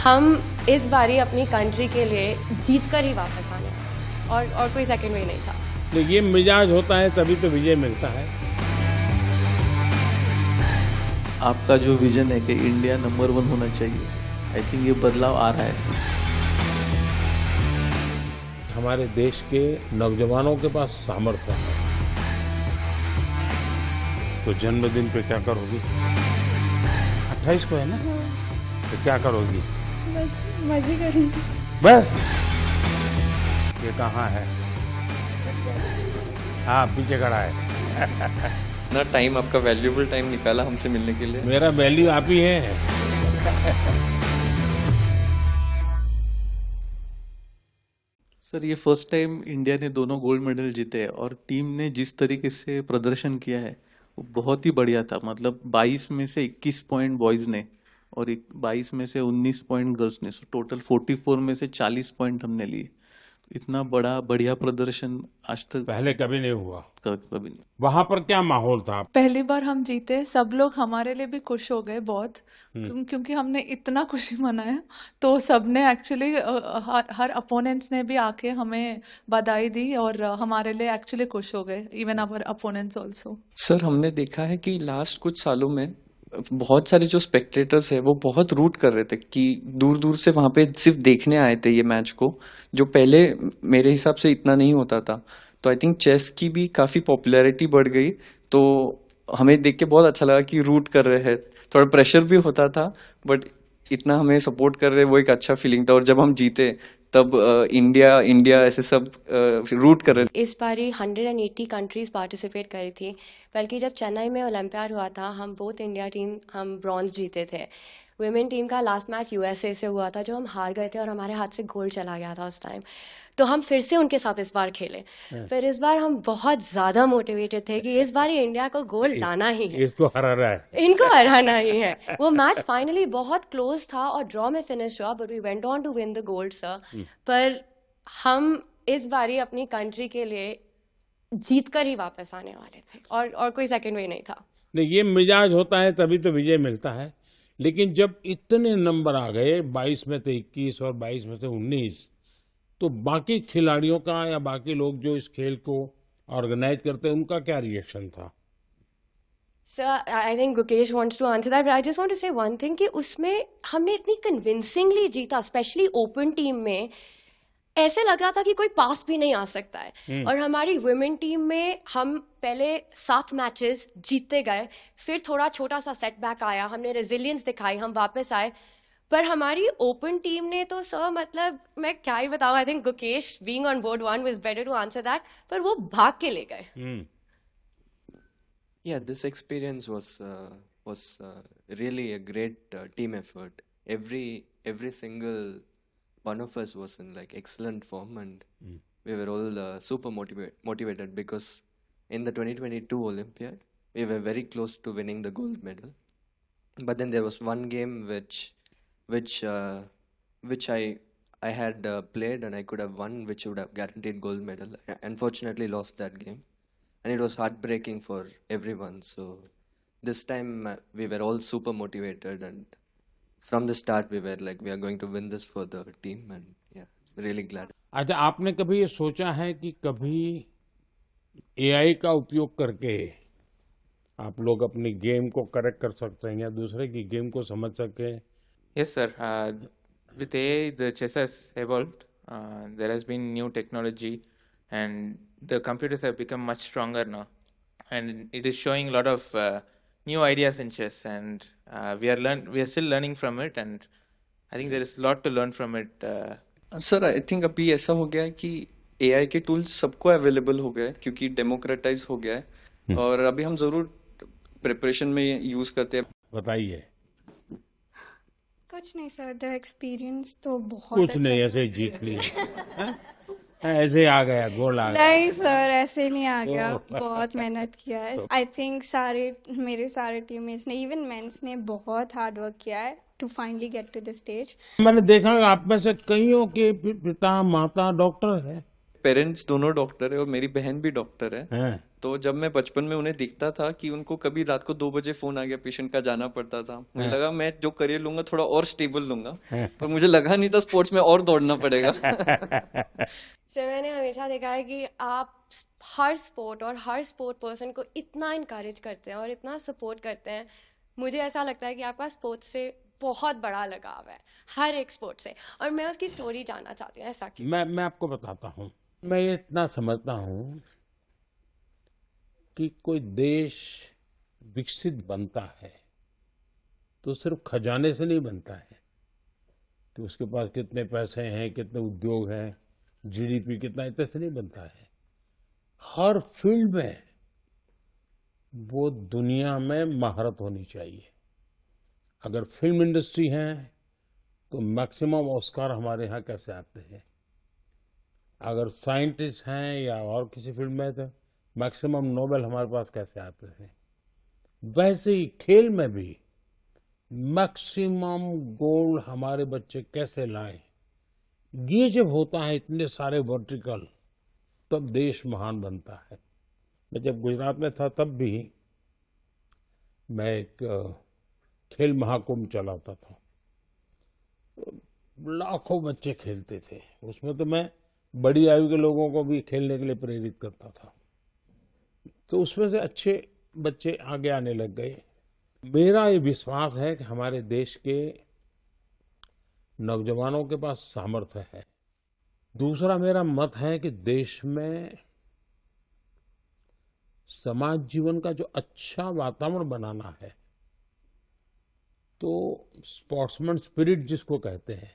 हम इस बारी अपनी कंट्री के लिए जीत कर ही वापस आने वाले और कोई सेकंड वे नहीं था। तो ये मिजाज होता है तभी तो विजय मिलता है। आपका जो विजन है कि इंडिया नंबर 1 होना चाहिए, आई थिंक ये बदलाव आ रहा है। हमारे देश के नौजवानों के पास सामर्थ्य है। तो जन्मदिन पे क्या करोगी? 28 को है ना? तो क्या करोगी? बस मजे करूंगी। बस ये कहाँ है? हाँ, पीछे खड़ा है। ना टाइम, आपका वैल्यूएबल टाइम निकाला हमसे मिलने के लिए। मेरा वैल्यू आप ही है। सर, ये फर्स्ट टाइम इंडिया ने दोनों गोल्ड मेडल जीते हैं और टीम ने जिस तरीके से प्रदर्शन किया है वो बहुत ही बढ़िया था। मतलब 22 में से 21 पॉइंट बॉयज ने और 22 में से 19 पॉइंट गर्ल्स ने, सो टोटल 44 में से 40 पॉइंट हमने लिए। इतना बढ़िया प्रदर्शन आज तक पहले कभी नहीं हुआ। कभी नहीं। वहां पर क्या माहौल था? पहली बार हम जीते, सब लोग हमारे लिए भी खुश हो गए बहुत, क्योंकि हमने इतना खुशी मनाया। तो सबने एक्चुअली हर अपोनेंट्स ने भी आके हमें बधाई दी और हमारे लिए एक्चुअली खुश हो गए, even our opponents also. Sir, हमने देखा है कि लास्ट कुछ सालों में बहुत सारे जो स्पेक्टेटर्स है वो बहुत रूट कर रहे थे कि दूर दूर से वहां पे सिर्फ देखने आए थे ये मैच को, जो पहले मेरे हिसाब से इतना नहीं होता था। तो आई थिंक चेस की भी काफी पॉपुलैरिटी बढ़ गई, तो हमें देख के बहुत अच्छा लगा कि रूट कर रहे हैं। थोड़ा प्रेशर भी होता था, बट इतना हमें सपोर्ट कर रहे, वो एक अच्छा फीलिंग था। और जब हम जीते तब इंडिया ऐसे सब रूट कर रहे थे। इस बारी 180 कंट्रीज पार्टिसिपेट करी थी, बल्कि जब चेन्नई में ओलंपियाड हुआ था हम बोथ इंडिया टीम हम ब्रॉन्ज जीते थे। वुमेन टीम का लास्ट मैच यूएसए से हुआ था जो हम हार गए थे और हमारे हाथ से गोल्ड चला गया था उस टाइम। तो हम फिर से उनके साथ इस बार खेले। फिर इस बार हम बहुत ज्यादा मोटिवेटेड थे कि इस बार इंडिया को गोल्ड लाना ही है, इसको हराना है, इनको हराना ही है। वो मैच फाइनली बहुत क्लोज था और ड्रॉ में फिनिश हुआ, but we went on to win the gold sir. पर हम इस बारी अपनी कंट्री के लिए जीत कर ही वापस आने वाले थे और कोई सेकंड वे नहीं था। नहीं, ये मिजाज होता है तभी तो विजय मिलता है। लेकिन जब इतने नंबर आ गए, 22 में से 21 और 22 में से 19, तो बाकी खिलाड़ियों का या बाकी लोग जो इस खेल को ऑर्गेनाइज करते हैं उनका क्या रिएक्शन था? Sir, I think Gukesh wants to answer that, but I just want to say one thing कि उसमें हमने इतनी कन्विंसिंगली जीता, स्पेशली ओपन टीम में ऐसे लग रहा था कि कोई पास भी नहीं आ सकता है। और हमारी वुमेन टीम में हम पहले 7 मैचेस जीतते गए, फिर थोड़ा छोटा सा सेटबैक आया, हमने रेजिलियंस दिखाई, हम वापस आए। पर हमारी ओपन टीम ने तो सर, मतलब मैं क्या ही बताऊं, I think Gukesh being on board 1 was better to answer that, पर वो भाग के ले गए। Yeah, this experience was really a great team effort. Every single one of us was in like excellent form, and we were all super motivated because in the 2022 Olympiad we were very close to winning the gold medal. But then there was one game which I had played and I could have won, which would have guaranteed gold medal. I unfortunately lost that game, and it was heartbreaking for everyone. So this time we were all super motivated, and from the start we were like, we are going to win this for the team, and yeah, really glad. अच्छा, आपने कभी ये सोचा है कि कभी AI का उपयोग करके आप लोग अपनी गेम को करेक्ट कर सकते हैं या दूसरे की गेम को समझ सके? Yes, sir. With AI, the chess has evolved. There has been new technology, and the computers have become much stronger now. And it is showing a lot of new ideas in chess, and we are still learning from it. And I think there is a lot to learn from it. Sir, I think अभी ऐसा हो गया है कि AI के tools सबको available हो गए क्योंकि डेमोक्रेटाइज हो गया है, और अभी हम जरूर प्रिपरेशन में यूज करते हैं। बताइए। कुछ नहीं सर, द एक्सपीरियंस तो बहुत कुछ नहीं, ऐसे ही जीत लिए। ऐसे आ गया, गोल आ गया। नहीं सर, ऐसे नहीं आ गया, बहुत मेहनत किया है। आई थिंक मेरे सारे टीममेट्स ने, इवन मेंस ने बहुत हार्ड वर्क किया है to finally get to the stage. मैंने देखा आप में से कईयों के पिता माता डॉक्टर है। पेरेंट्स दोनों डॉक्टर है और मेरी बहन भी डॉक्टर है। तो जब मैं बचपन में उन्हें देखता था कि उनको कभी रात को 2 बजे फोन आ गया पेशेंट का, जाना पड़ता था, मुझे लगा मैं जो करियर लूंगा थोड़ा और स्टेबल लूंगा, पर मुझे लगा नहीं था स्पोर्ट्स में और दौड़ना पड़ेगा। सो मैंने हमेशा देखा है कि आप हर स्पोर्ट और हर स्पोर्ट पर्सन को इतना इनकरेज करते हैं और इतना सपोर्ट करते हैं। मुझे ऐसा लगता है कि आपका स्पोर्ट्स से बहुत बड़ा लगाव है, हर एक स्पोर्ट से, और मैं उसकी स्टोरी जानना चाहती हूँ ऐसा क्यों। मैं आपको बताता हूँ। मैं ये इतना समझता हूँ कि कोई देश विकसित बनता है तो सिर्फ खजाने से नहीं बनता है कि उसके पास कितने पैसे हैं, कितने उद्योग हैं, जीडीपी कितना, इतने से नहीं बनता है। हर फील्ड में वो दुनिया में महारत होनी चाहिए। अगर फिल्म इंडस्ट्री है तो मैक्सिमम ऑस्कार हमारे यहाँ कैसे आते हैं, अगर साइंटिस्ट हैं या और किसी फील्ड में तो मैक्सिमम नोबेल हमारे पास कैसे आते हैं, वैसे ही खेल में भी मैक्सिमम गोल्ड हमारे बच्चे कैसे लाएं। ये जब होता है इतने सारे वर्टिकल, तब देश महान बनता है। मैं जब गुजरात में था तब भी मैं एक खेल महाकुंभ चलाता था, लाखों बच्चे खेलते थे। उसमें तो मैं बड़ी आयु के लोगों को भी खेलने के लिए प्रेरित करता था, तो उसमें से अच्छे बच्चे आगे आने लग गए। मेरा ये विश्वास है कि हमारे देश के नौजवानों के पास सामर्थ्य है। दूसरा मेरा मत है कि देश में समाज जीवन का जो अच्छा वातावरण बनाना है, तो स्पोर्ट्समैन स्पिरिट जिसको कहते हैं,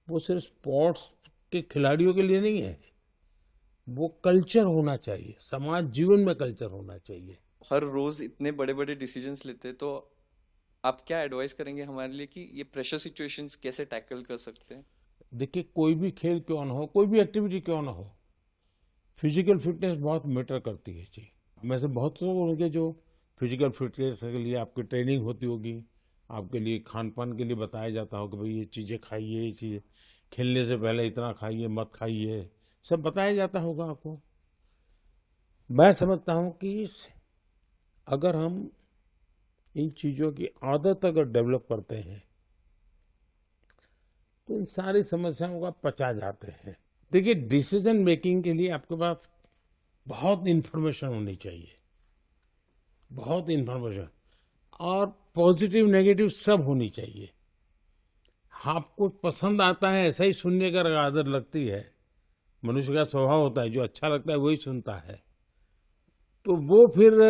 वो सिर्फ स्पोर्ट्स के खिलाड़ियों के लिए नहीं है, वो कल्चर होना चाहिए, समाज जीवन में कल्चर होना चाहिए। हर रोज इतने बड़े बड़े डिसीजंस लेते हैं, तो आप क्या एडवाइस करेंगे हमारे लिए कि ये प्रेशर सिचुएशंस कैसे टैकल कर सकते हैं? देखिए, कोई भी खेल क्यों ना हो, कोई भी एक्टिविटी क्यों ना हो, फिजिकल फिटनेस बहुत मैटर करती है जी। में से बहुत लोग होंगे जो फिजिकल फिटनेस के लिए आपकी ट्रेनिंग होती होगी, आपके लिए खान पान के लिए बताया जाता होगा, भाई ये चीज़ें खाइए, ये चीज़ें खेलने से पहले इतना खाइए, मत खाइए, सब बताया जाता होगा आपको। मैं समझता हूँ कि अगर हम इन चीज़ों की आदत अगर डेवलप करते हैं तो इन सारी समस्याओं का पचा जाते हैं। देखिए, डिसीजन मेकिंग के लिए आपके पास बहुत इंफॉर्मेशन होनी चाहिए, बहुत इंफॉर्मेशन, और पॉजिटिव नेगेटिव सब होनी चाहिए। आपको पसंद आता है ऐसा ही सुनने का आदत लगती है, मनुष्य का स्वभाव होता है, जो अच्छा लगता है वही सुनता है, तो वो फिर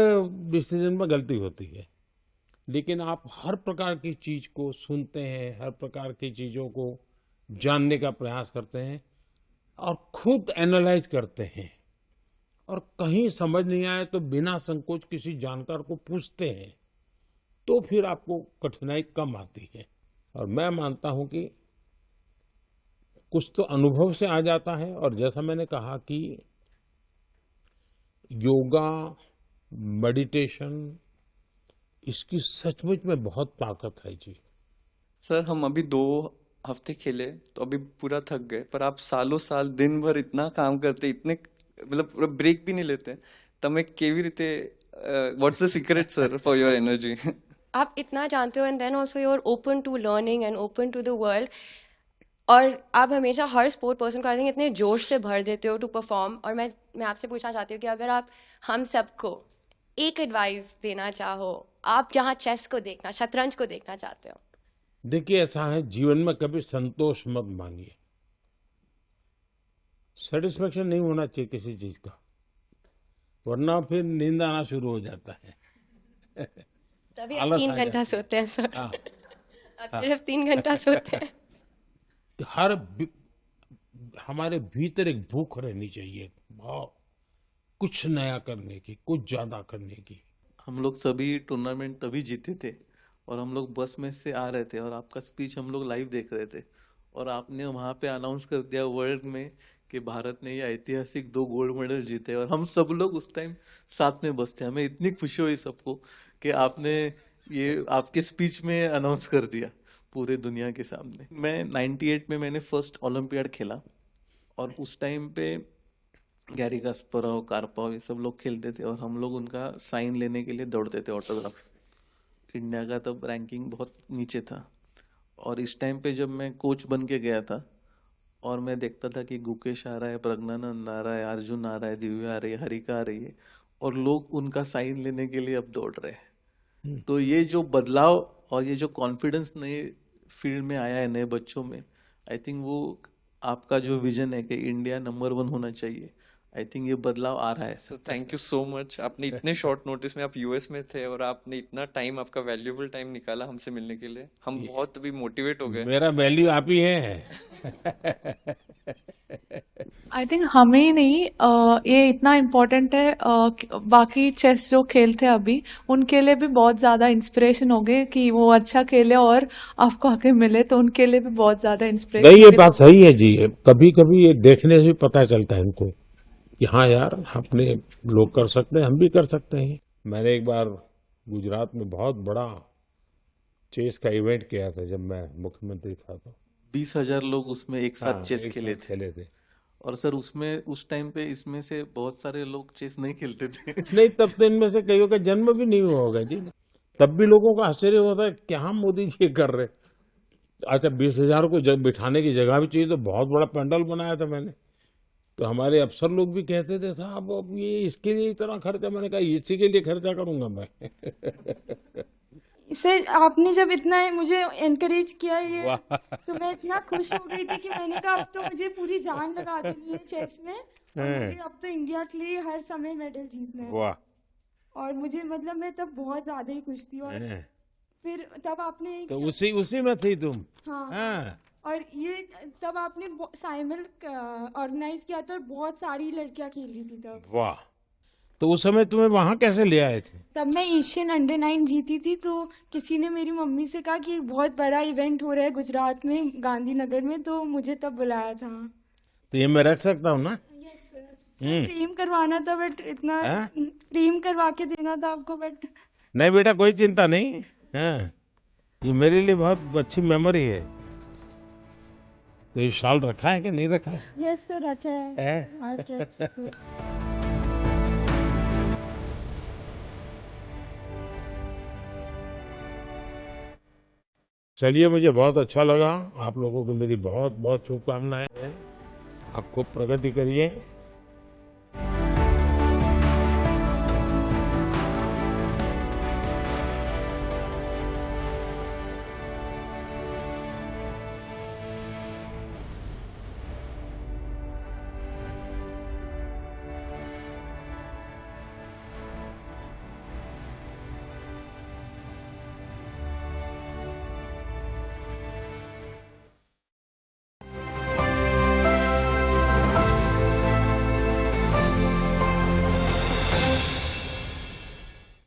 डिसीजन में गलती होती है। लेकिन आप हर प्रकार की चीज को सुनते हैं, हर प्रकार की चीजों को जानने का प्रयास करते हैं और खुद एनालाइज करते हैं, और कहीं समझ नहीं आए तो बिना संकोच किसी जानकार को पूछते हैं, तो फिर आपको कठिनाई कम आती है। और मैं मानता हूं कि कुछ तो अनुभव से आ जाता है, और जैसा मैंने कहा कि योगा, मेडिटेशन, इसकी सचमुच में बहुत ताकत है जी। सर, हम अभी 2 हफ्ते खेले तो अभी पूरा थक गए, पर आप सालों साल दिन भर इतना काम करते, इतने मतलब ब्रेक भी नहीं लेते, तब केवी रीते what's the secret sir for your energy? आप इतना जानते हो, and then also you are open to learning and open to the world, और आप हमेशा हर स्पोर्ट पर्सन को आई थिंक इतने जोश से भर देते हो टू परफॉर्म। और मैं आपसे पूछना चाहती हूँ कि अगर आप हम सबको एक एडवाइस देना चाहो, आप जहाँ चेस को देखना, शतरंज को देखना चाहते हो। देखिए, ऐसा है, जीवन में कभी संतोष मत मांगिए, सेटिस्फेक्शन नहीं होना चाहिए किसी चीज का, वरना फिर नींद आना शुरू हो जाता है। तभी आप आलस 3 आ घंटा जाता है। सोते हैं सर। हाँ। आप सिर्फ 3 घंटा सोते हैं। हमारे भीतर एक भूख रहनी चाहिए, भाव, कुछ नया करने की, कुछ ज्यादा करने की। हम लोग सभी टूर्नामेंट तभी जीते थे, और हम लोग बस में से आ रहे थे और आपका स्पीच हम लोग लाइव देख रहे थे, और आपने वहां पे अनाउंस कर दिया वर्ल्ड में कि भारत ने ये ऐतिहासिक 2 गोल्ड मेडल जीते, और हम सब लोग उस टाइम साथ में बस थे। हमें इतनी खुशी हुई सबको कि आपने ये आपके स्पीच में अनाउंस कर दिया पूरे दुनिया के सामने। मैं 98 में मैंने फर्स्ट ओलंपियाड खेला, और उस टाइम पे गैरी कास्परोव, कार्पोव, ये सब लोग खेलते थे और हम लोग उनका साइन लेने के लिए दौड़ते थे, ऑटोग्राफ। इंडिया का तब रैंकिंग बहुत नीचे था और इस टाइम पे जब मैं कोच बन के गया था और मैं देखता था कि गुकेश आ रहा है, प्रज्ञानंद आ रहा है, अर्जुन आ रहा है, दिव्या आ रही है, हरिका आ रही है और लोग उनका साइन लेने के लिए अब दौड़ रहे हैं। तो ये जो बदलाव और ये जो कॉन्फिडेंस नए फील्ड में आया है नए बच्चों में, आई थिंक वो आपका जो विजन है कि इंडिया नंबर 1 होना चाहिए, आई थिंक ये बदलाव आ रहा है। Sir thank you so much. आपने इतने शॉर्ट नोटिस में, आप यूएस में थे और आपने इतना टाइम, आपका वैल्यूएबल टाइम निकाला हमसे मिलने के लिए। हम बहुत अभी मोटिवेट हो गए। मेरा वैल्यू आप ही है। आई थिंक हमें ही नहीं, ये इतना इम्पोर्टेंट है, बाकी चेस जो खेलते हैं अभी उनके लिए भी बहुत ज़्यादा इंस्पिरेशन हो गए कि वो अच्छा खेले और आपको आके मिले, तो उनके लिए भी बहुत ज़्यादा इंस्पिरेशन। नहीं, ये बात सही है जी। कभी कभी ये देखने से भी पता चलता है इनको कि हाँ यार, अपने लोग कर सकते हैं, हम भी कर सकते हैं। मैंने एक बार गुजरात में बहुत बड़ा चेस का इवेंट किया था जब मैं मुख्यमंत्री था, तो 20,000 लोग उसमें एक साथ हाँ, चेस एक खेले साथ थे। खेले थे। और सर उसमें उस टाइम पे इसमें से बहुत सारे लोग चेस नहीं खेलते थे। नहीं, तब तो इनमें से कईयों का जन्म भी नहीं हुआ होगा जी। तब भी लोगों का आश्चर्य होता है क्या मोदी जी ये कर रहे। अच्छा, 20,000 को जब बिठाने की जगह भी चाहिए, तो बहुत बड़ा पंडाल बनाया था मैंने। तो हमारे अफसर लोग भी कहते थे साहब अब ये इसके लिए इतना खर्चा। मैंने कहा इसी के लिए खर्चा करूंगा मैं। सर आपने जब इतना मुझे एनकरेज किया ये, वाह। तो मैं इतना खुश हो गई थी कि मैंने कहा अब तो मुझे पूरी जान लगा देनी है चेस में और मुझे अब तो इंडिया के लिए हर समय मेडल जीतना है। वाह। और मुझे मतलब मैं तब बहुत ज्यादा ही खुश थी। और फिर तब आपने एक तो उसी में थी तुम। हाँ, हाँ। और ये तब आपने साइमल ऑर्गेनाइज किया था और बहुत सारी लड़कियां खेल रही थी तब। वाह। तो उस समय तुम्हें वहां कैसे ले आए थे? तब मैं एशियन अंडर-9 जीती थी, तो किसी ने मेरी मम्मी से कहा कि बहुत बड़ा इवेंट हो रहा है गुजरात में, गांधीनगर में, तो मुझे तब बुलाया था। तो ये मैं रख सकता हूँ ना? Yes sir. सर प्रेम करवाना था, बट इतना हाँ? प्रेम करवा के देना था आपको, बट नहीं बेटा, कोई चिंता नहीं। हाँ, ये मेरे लिए बहुत अच्छी मेमोरी है। तो ये शाल रखा है कि नहीं रखा है? यस सर रखा है। है? अच्छा। चलिए, मुझे बहुत अच्छा लगा। आप लोगों को मेरी बहुत बहुत शुभकामनाएं हैं। आप खूब प्रगति करिए।